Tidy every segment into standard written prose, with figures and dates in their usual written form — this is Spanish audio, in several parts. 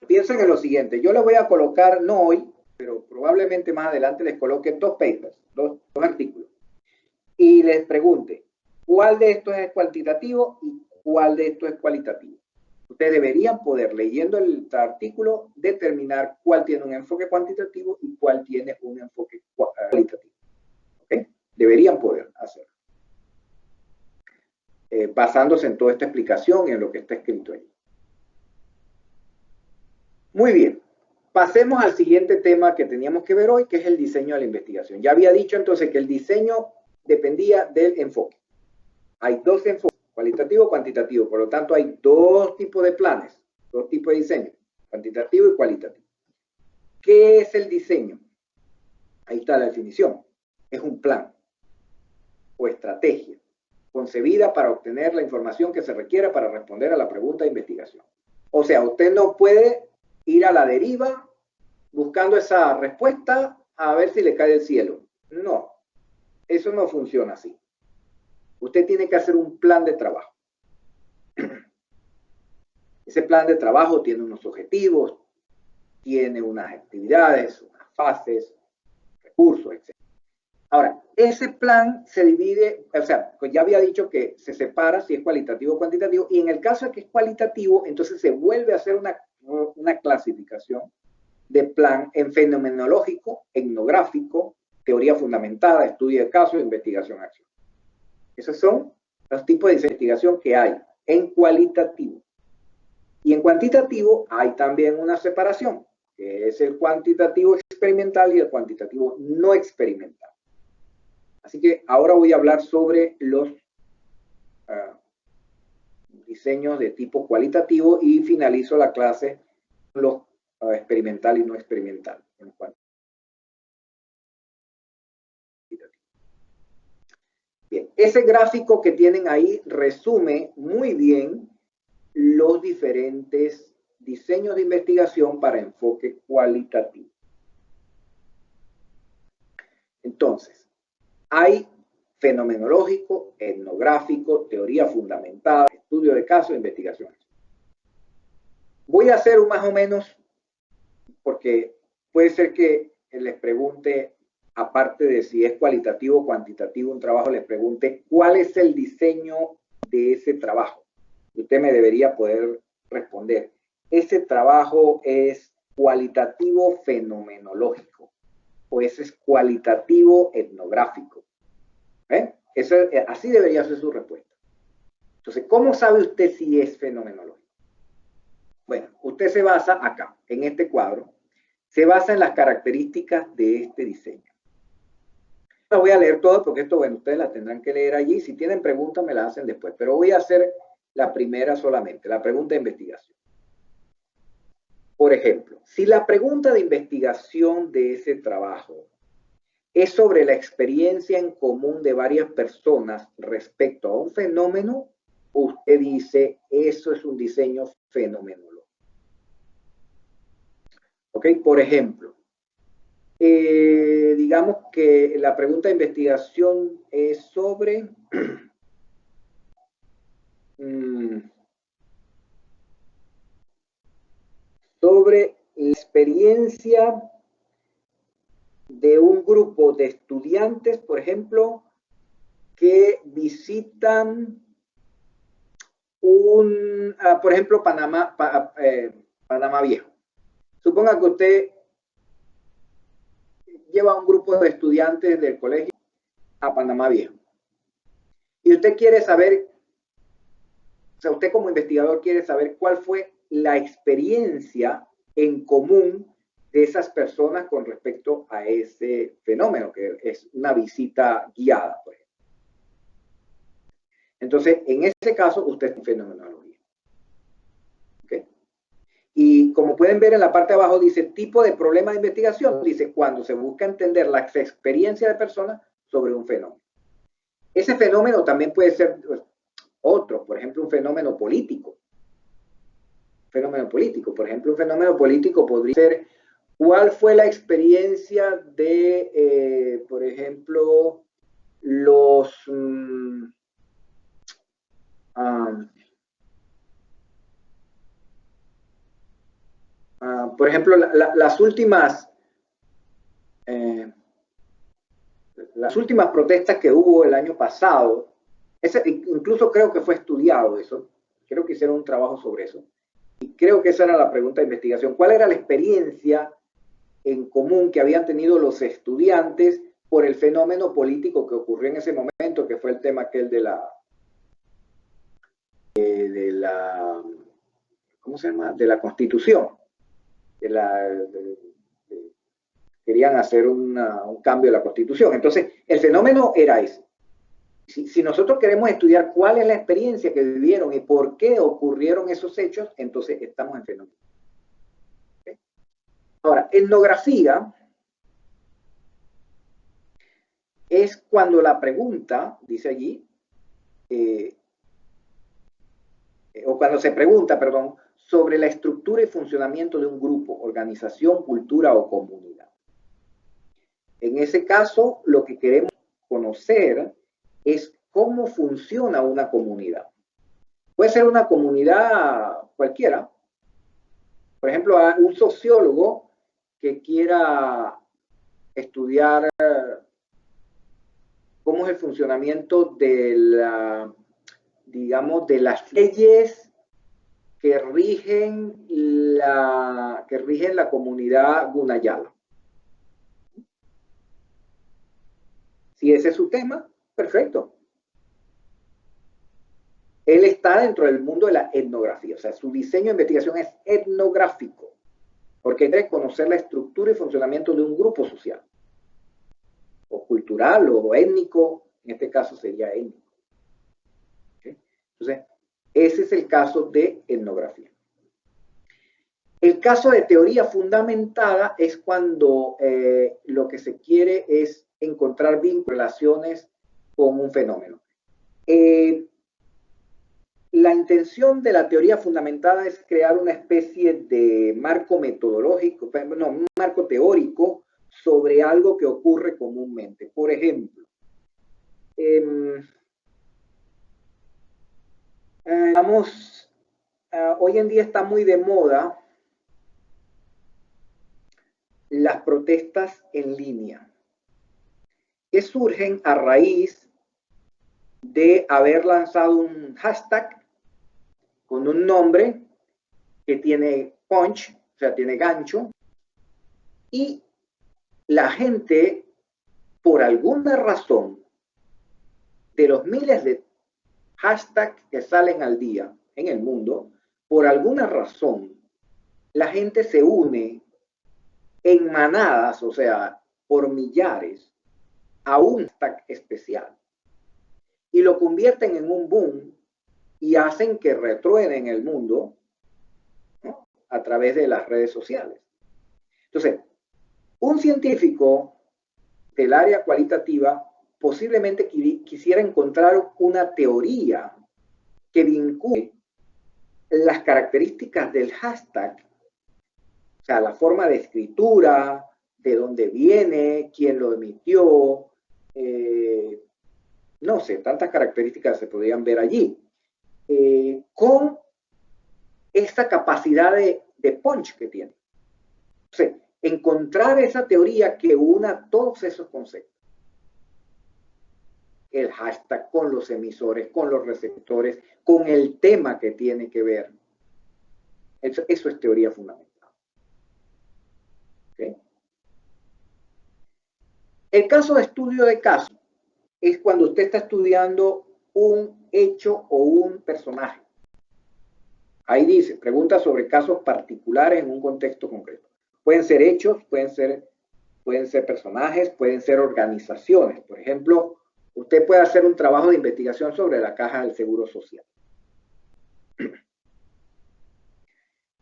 Piensen en lo siguiente, yo les voy a colocar, no hoy, pero probablemente más adelante les coloque dos papers, dos artículos, y les pregunte, ¿cuál de estos es cuantitativo y cuál de estos es cualitativo? Ustedes deberían poder, leyendo el artículo, determinar cuál tiene un enfoque cuantitativo y cuál tiene un enfoque cualitativo. ¿Okay? Deberían poder hacerlo. Basándose en toda esta explicación y en lo que está escrito ahí. Muy bien. Pasemos al siguiente tema que teníamos que ver hoy, que es el diseño de la investigación. Ya había dicho entonces que el diseño dependía del enfoque. Hay dos enfoques, cualitativo y cuantitativo. Por lo tanto, hay dos tipos de planes, dos tipos de diseño, cuantitativo y cualitativo. ¿Qué es el diseño? Ahí está la definición. Es un plan o estrategia concebida para obtener la información que se requiera para responder a la pregunta de investigación. O sea, usted no puede ir a la deriva buscando esa respuesta a ver si le cae del cielo. No, eso no funciona así. Usted tiene que hacer un plan de trabajo. Ese plan de trabajo tiene unos objetivos, tiene unas actividades, unas fases, recursos, etc. Ahora, ese plan se divide, o sea, pues ya había dicho que se separa si es cualitativo o cuantitativo, y en el caso de que es cualitativo, entonces se vuelve a hacer una clasificación de plan en fenomenológico, etnográfico, teoría fundamentada, estudio de casos, investigación-acción. Esos son los tipos de investigación que hay en cualitativo. Y en cuantitativo hay también una separación, que es el cuantitativo experimental y el cuantitativo no experimental. Así que ahora voy a hablar sobre los diseños de tipo cualitativo y finalizo la clase con los experimental y no experimental. Bien, ese gráfico que tienen ahí resume muy bien los diferentes diseños de investigación para enfoque cualitativo. Entonces, hay fenomenológico, etnográfico, teoría fundamentada, estudio de casos, investigación. Voy a hacer un más o menos, porque puede ser que les pregunte, aparte de si es cualitativo o cuantitativo un trabajo, les pregunte cuál es el diseño de ese trabajo. Usted me debería poder responder. Ese trabajo es cualitativo fenomenológico o ese es cualitativo etnográfico. Eso, así debería ser su respuesta. Entonces, ¿cómo sabe usted si es fenomenológico? Bueno, usted se basa acá, en este cuadro, se basa en las características de este diseño. No voy a leer todo porque esto, bueno, ustedes la tendrán que leer allí. Si tienen preguntas, me las hacen después, pero voy a hacer la primera solamente, la pregunta de investigación. Por ejemplo, si la pregunta de investigación de ese trabajo es sobre la experiencia en común de varias personas respecto a un fenómeno, usted dice, eso es un diseño fenomenológico. ¿Ok? Por ejemplo, digamos que la pregunta de investigación es sobre sobre la experiencia de un grupo de estudiantes, por ejemplo, que visitan por ejemplo, Panamá Viejo. Suponga que usted lleva un grupo de estudiantes del colegio a Panamá Viejo. Y usted quiere saber, o sea, usted como investigador quiere saber cuál fue la experiencia en común de esas personas con respecto a ese fenómeno, que es una visita guiada, por ejemplo. Entonces, en ese caso, usted es en fenomenología. ¿Okay? Y como pueden ver en la parte de abajo, dice tipo de problema de investigación. Dice cuando se busca entender la experiencia de personas sobre un fenómeno. Ese fenómeno también puede ser otro, por ejemplo, un fenómeno político. Fenómeno político. Por ejemplo, un fenómeno político podría ser cuál fue la experiencia de, por ejemplo, los... Por ejemplo, las últimas protestas que hubo el año pasado, incluso creo que fue estudiado eso, creo que hicieron un trabajo sobre eso, y creo que esa era la pregunta de investigación. ¿Cuál era la experiencia en común que habían tenido los estudiantes por el fenómeno político que ocurrió en ese momento, que fue el tema aquel de la ¿cómo se llama? De la Constitución. Querían hacer un cambio de la Constitución. Entonces, el fenómeno era ese. Si nosotros queremos estudiar cuál es la experiencia que vivieron y por qué ocurrieron esos hechos, entonces estamos en fenómeno. ¿Okay? Ahora, etnografía es cuando la pregunta, dice allí, o cuando se pregunta, perdón, sobre la estructura y funcionamiento de un grupo, organización, cultura o comunidad. En ese caso, lo que queremos conocer es cómo funciona una comunidad. Puede ser una comunidad cualquiera. Por ejemplo, un sociólogo que quiera estudiar cómo es el funcionamiento de digamos, de las leyes que rigen la comunidad gunayala. Si ese es su tema, perfecto. Él está dentro del mundo de la etnografía, o sea, su diseño de investigación es etnográfico, porque quiere conocer la estructura y funcionamiento de un grupo social, o cultural, o étnico, en este caso sería étnico. ¿Okay? Entonces, ese es el caso de etnografía. El caso de teoría fundamentada es cuando lo que se quiere es encontrar vinculaciones con un fenómeno. La intención de la teoría fundamentada es crear una especie de marco metodológico, no, un marco teórico sobre algo que ocurre comúnmente. Por ejemplo, hoy en día está muy de moda las protestas en línea, que surgen a raíz de haber lanzado un hashtag con un nombre que tiene punch, o sea, tiene gancho, y la gente, por alguna razón, de los miles de hashtags que salen al día en el mundo, por alguna razón, la gente se une en manadas, o sea, por millares, a un hashtag especial y lo convierten en un boom y hacen que retruene en el mundo, ¿no? A través de las redes sociales. Entonces, un científico del área cualitativa posiblemente quisiera encontrar una teoría que vincule las características del hashtag, o sea, la forma de escritura, de dónde viene, quién lo emitió, no sé, tantas características se podrían ver allí, con esta capacidad de punch que tiene. Entonces, encontrar esa teoría que una todos esos conceptos. El hashtag con los emisores, con los receptores, con el tema que tiene que ver. Eso es teoría fundamental. ¿Okay? El caso de estudio de caso es cuando usted está estudiando un hecho o un personaje. Ahí dice, pregunta sobre casos particulares en un contexto concreto. Pueden ser hechos, pueden ser personajes, pueden ser organizaciones. Por ejemplo, usted puede hacer un trabajo de investigación sobre la Caja del Seguro Social.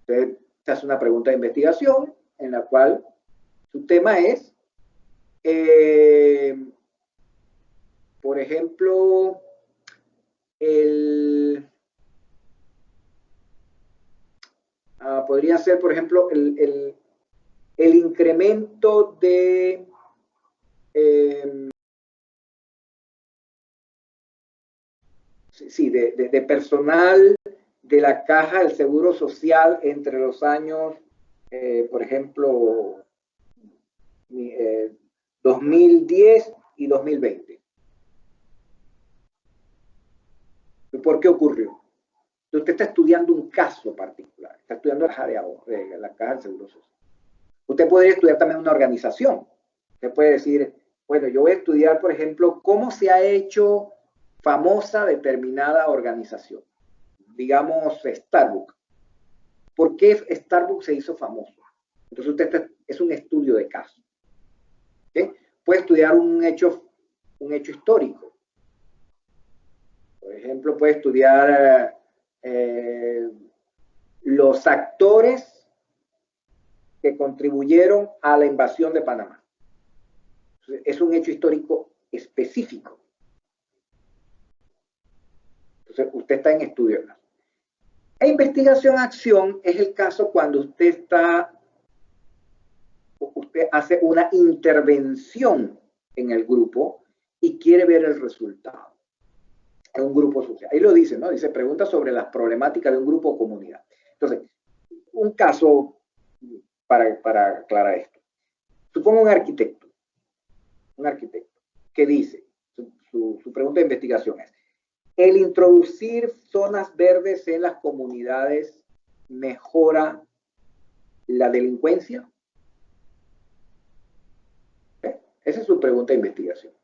Usted hace una pregunta de investigación en la cual su tema es, por ejemplo, podría ser, por ejemplo, el incremento de personal de la Caja del Seguro Social entre los años por ejemplo, 2010 y 2020. ¿Por qué ocurrió? Usted está estudiando un caso particular, está estudiando la caja del Seguro Social. Usted podría estudiar también una organización. Usted puede decir, bueno, yo voy a estudiar, por ejemplo, cómo se ha hecho famosa determinada organización. Digamos, Starbucks. ¿Por qué Starbucks se hizo famoso? Entonces usted es un estudio de caso. ¿Okay? Puede estudiar un hecho histórico. Por ejemplo, puede estudiar los actores que contribuyeron a la invasión de Panamá. Entonces, es un hecho histórico específico. Entonces, usted está en estudio. E investigación-acción es el caso cuando usted hace una intervención en el grupo y quiere ver el resultado en un grupo social. Ahí lo dice, ¿no? Dice, pregunta sobre las problemáticas de un grupo o comunidad. Entonces, un caso para aclarar esto. Supongo un arquitecto que dice, su pregunta de investigación es, ¿el introducir zonas verdes en las comunidades mejora la delincuencia? Esa es su pregunta de investigación.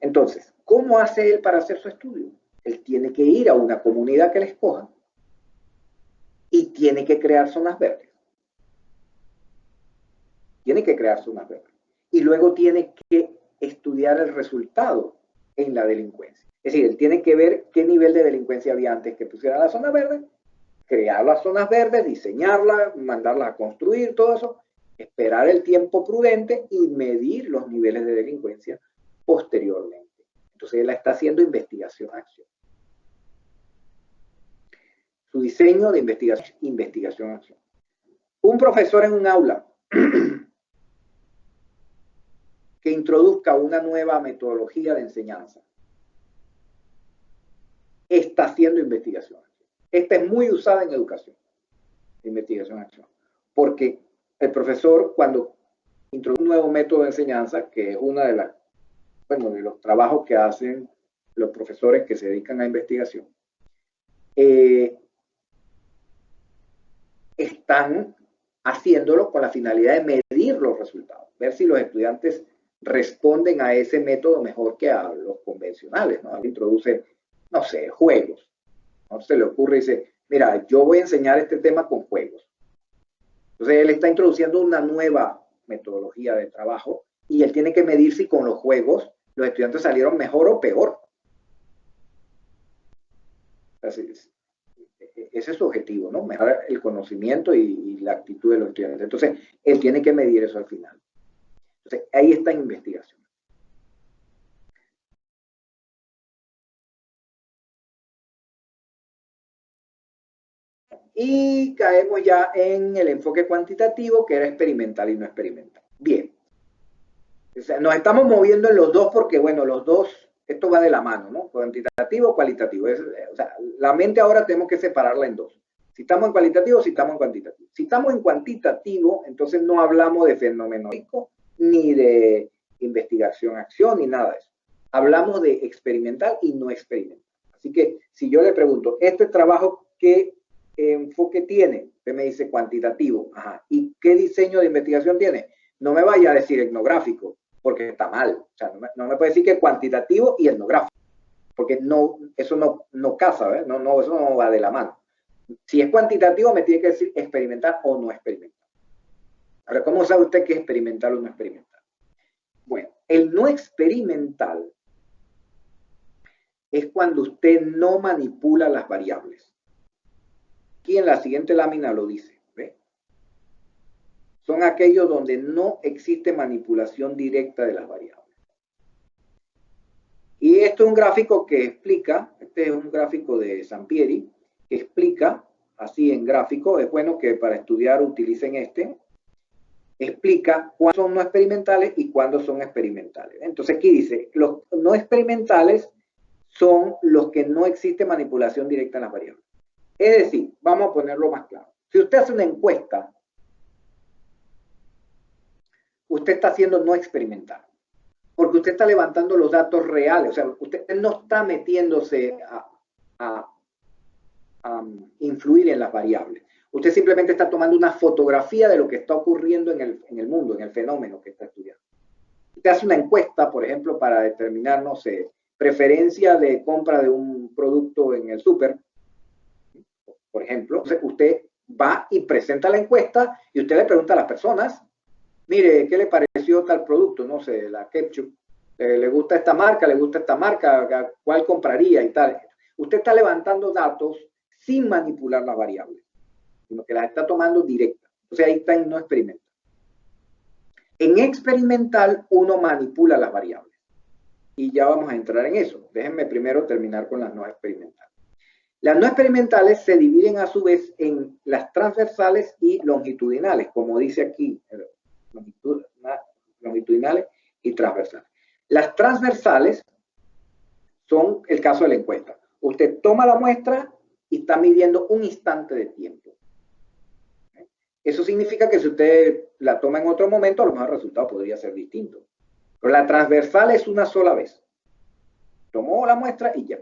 Entonces, ¿cómo hace él para hacer su estudio? Él tiene que ir a una comunidad que le escoja y tiene que crear zonas verdes. Tiene que crear zonas verdes. Y luego tiene que estudiar el resultado en la delincuencia. Es decir, él tiene que ver qué nivel de delincuencia había antes que pusiera la zona verde, crear las zonas verdes, diseñarlas, mandarlas a construir, todo eso, esperar el tiempo prudente y medir los niveles de delincuencia posteriormente. Entonces él está haciendo investigación-acción. Su diseño de investigación-acción. Un profesor en un aula que introduzca una nueva metodología de enseñanza está haciendo investigación. Esta es muy usada en educación, investigación-acción, porque el profesor, cuando introduce un nuevo método de enseñanza, que es una de los trabajos que hacen los profesores que se dedican a investigación, están haciéndolo con la finalidad de medir los resultados, ver si los estudiantes responden a ese método mejor que a los convencionales, ¿no? Introduce, no sé, juegos. ¿No? Se le ocurre y dice, mira, yo voy a enseñar este tema con juegos. Entonces él está introduciendo una nueva metodología de trabajo y él tiene que medir si con los juegos los estudiantes salieron mejor o peor. Así es. Ese es su objetivo, ¿no? Mejorar el conocimiento y la actitud de los estudiantes. Entonces, él tiene que medir eso al final. Entonces, ahí está en investigación. Y caemos ya en el enfoque cuantitativo, que era experimental y no experimental. Bien. O sea, nos estamos moviendo en los dos porque, bueno, los dos, esto va de la mano, ¿no? Cuantitativo, cualitativo. O sea, la mente ahora tenemos que separarla en dos. Si estamos en cualitativo, si estamos en cuantitativo. Si estamos en cuantitativo, entonces no hablamos de fenomenológico, ni de investigación-acción, ni nada de eso. Hablamos de experimental y no experimental. Así que si yo le pregunto, ¿este trabajo qué enfoque tiene? Usted me dice cuantitativo. Ajá. ¿Y qué diseño de investigación tiene? No me vaya a decir etnográfico, porque está mal. O sea, no me puede decir que cuantitativo y etnográfico, porque no, eso no casa, ¿eh? No, eso no va de la mano. Si es cuantitativo, me tiene que decir experimental o no experimental. Ahora, ¿cómo sabe usted qué es experimental o no experimental? Bueno, el no experimental es cuando usted no manipula las variables. Aquí en la siguiente lámina lo dice. ¿Ve? Son aquellos donde no existe manipulación directa de las variables. Y esto es un gráfico que explica, este es un gráfico de Sampieri, que explica, así en gráfico, es bueno que para estudiar utilicen este, explica cuándo son no experimentales y cuándo son experimentales. Entonces aquí dice, los no experimentales son los que no existe manipulación directa en las variables. Es decir, vamos a ponerlo más claro. Si usted hace una encuesta, usted está haciendo no experimental, porque usted está levantando los datos reales, o sea, usted no está metiéndose a influir en las variables. Usted simplemente está tomando una fotografía de lo que está ocurriendo en el mundo, en el fenómeno que está estudiando. Usted hace una encuesta, por ejemplo, para determinar, no sé, preferencia de compra de un producto en el súper, por ejemplo. Entonces usted va y presenta la encuesta y usted le pregunta a las personas, mire, ¿qué le pareció tal producto? No sé, la ketchup. ¿Le gusta esta marca? ¿Le gusta esta marca? ¿Cuál compraría y tal? Usted está levantando datos sin manipular las variables, sino que las está tomando directas. Entonces ahí está en no experimental. En experimental uno manipula las variables. Y ya vamos a entrar en eso. Déjenme primero terminar con las no experimentales. Las no experimentales se dividen a su vez en las transversales y longitudinales, como dice aquí, longitudinales y transversales. Las transversales son el caso de la encuesta. Usted toma la muestra y está midiendo un instante de tiempo. Eso significa que si usted la toma en otro momento, a lo mejor el resultado podría ser distinto. Pero la transversal es una sola vez. Tomó la muestra y ya.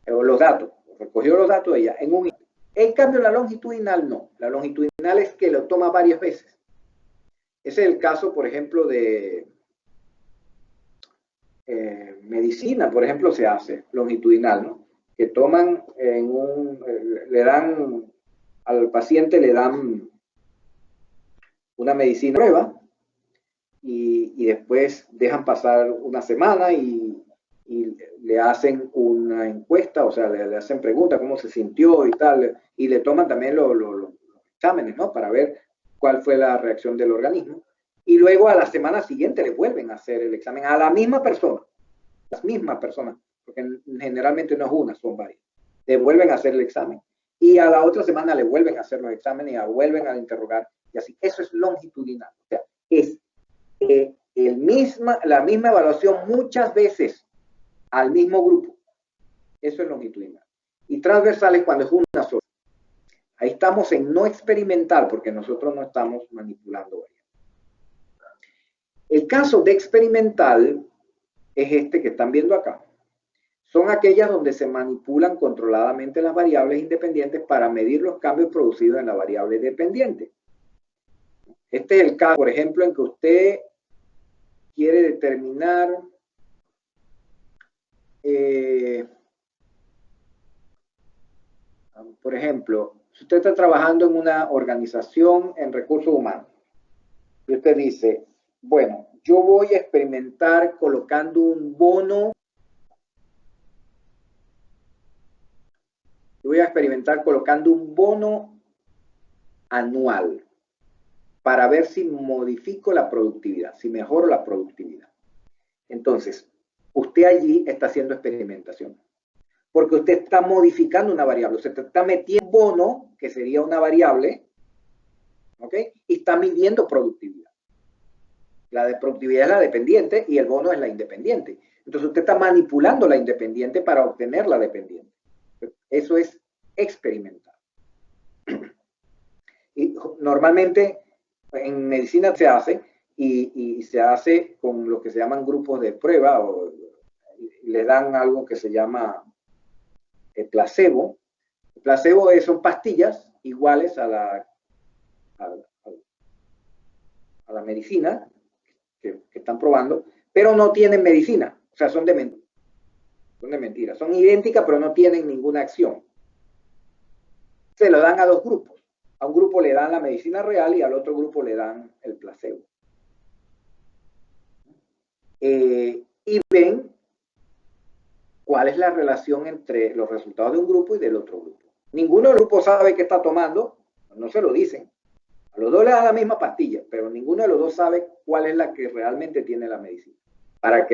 Los datos, recogió los datos de ella en un instante. En cambio, la longitudinal no. La longitudinal es que lo toma varias veces. Ese es el caso, por ejemplo, de medicina, por ejemplo, se hace longitudinal, ¿no? Que toman le dan al paciente, le dan una medicina prueba y después dejan pasar una semana y le hacen una encuesta, o sea, le hacen preguntas, cómo se sintió y tal, y le toman también los exámenes, ¿no? Para ver cuál fue la reacción del organismo. Y luego a la semana siguiente le vuelven a hacer el examen a la misma persona, las mismas personas, porque generalmente no es una, son varias. Le vuelven a hacer el examen. Y a la otra semana le vuelven a hacer los exámenes y vuelven a interrogar, y así. Eso es longitudinal. O sea, es la misma evaluación muchas veces al mismo grupo. Eso es longitudinal. Y transversal es cuando es una sola. Ahí estamos en no experimental, porque nosotros no estamos manipulando variables. El caso de experimental es este que están viendo acá. Son aquellas donde se manipulan controladamente las variables independientes para medir los cambios producidos en la variable dependiente. Este es el caso, por ejemplo, en que usted quiere determinar por ejemplo, si usted está trabajando en una organización en recursos humanos y usted dice, bueno, yo voy a experimentar colocando un bono, anual para ver si modifico la productividad, si mejoro la productividad. Entonces, usted allí está haciendo experimentación, porque usted está modificando una variable, usted está metiendo un bono, que sería una variable, ¿ok? Y está midiendo productividad. La de productividad es la dependiente y el bono es la independiente. Entonces usted está manipulando la independiente para obtener la dependiente. Eso es experimental. Y normalmente en medicina se hace y se hace con lo que se llaman grupos de prueba o le dan algo que se llama placebo. El placebo son pastillas iguales a la medicina que están probando, pero no tienen medicina, o sea, son de mentira. Son idénticas, pero no tienen ninguna acción. Se lo dan a dos grupos. A un grupo le dan la medicina real y al otro grupo le dan el placebo. Y ven cuál es la relación entre los resultados de un grupo y del otro grupo. Ninguno del grupo sabe qué está tomando, no se lo dicen. A los dos le dan la misma pastilla, pero ninguno de los dos sabe cuál es la que realmente tiene la medicina. Para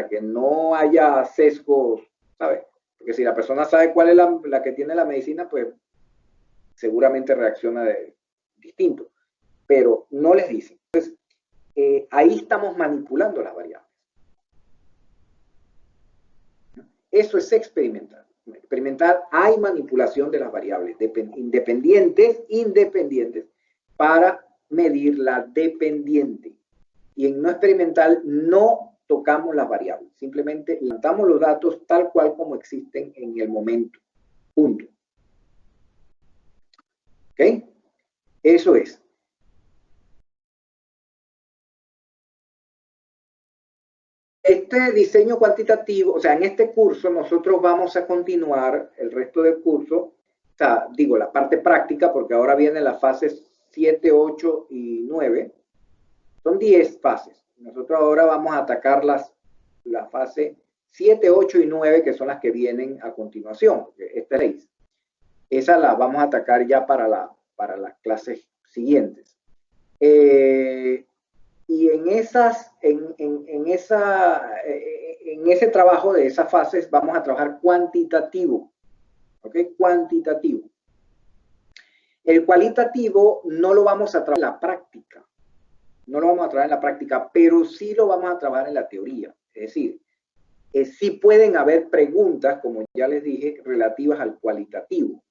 que no haya sesgos, ¿sabes? Porque si la persona sabe cuál es la que tiene la medicina, pues seguramente reacciona distinto. Pero no les dicen. Entonces, ahí estamos manipulando las variables. Eso es experimental. experimental hay manipulación de las variables independientes para medir la dependiente. Y en no experimental no tocamos las variables, simplemente levantamos los datos tal cual como existen en el momento. Punto. ¿Ok? Eso es. Este diseño cuantitativo, o sea, en este curso nosotros vamos a continuar el resto del curso, o sea, digo, la parte práctica, porque ahora vienen las fases 7, 8 y 9. Son 10 fases. Nosotros ahora vamos a atacar la fase 7, 8 y 9, que son las que vienen a continuación. Esta es 6. Esa la vamos a atacar ya para las clases siguientes. Y en ese trabajo de esas fases vamos a trabajar cuantitativo. ¿Ok? Cuantitativo. El cualitativo no lo vamos a trabajar en la práctica. No lo vamos a trabajar en la práctica, pero sí lo vamos a trabajar en la teoría. Es decir, sí pueden haber preguntas, como ya les dije, relativas al cualitativo.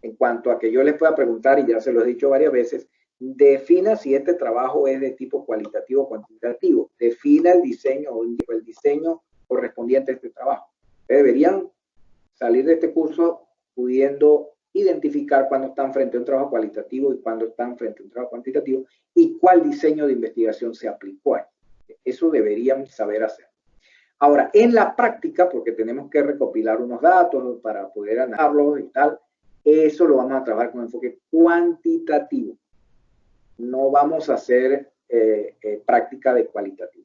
En cuanto a que yo les pueda preguntar, y ya se lo he dicho varias veces, defina si este trabajo es de tipo cualitativo o cuantitativo. Defina el diseño o el diseño correspondiente a este trabajo. Ustedes deberían salir de este curso pudiendo identificar cuando están frente a un trabajo cualitativo y cuando están frente a un trabajo cuantitativo y cuál diseño de investigación se aplicó ahí. Eso deberían saber hacer. Ahora, en la práctica, porque tenemos que recopilar unos datos para poder analizarlos y tal, eso lo vamos a trabajar con enfoque cuantitativo. No vamos a hacer práctica de cualitativo.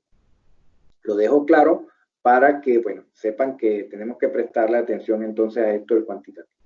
Lo dejo claro para que, bueno, sepan que tenemos que prestarle atención entonces a esto del cuantitativo.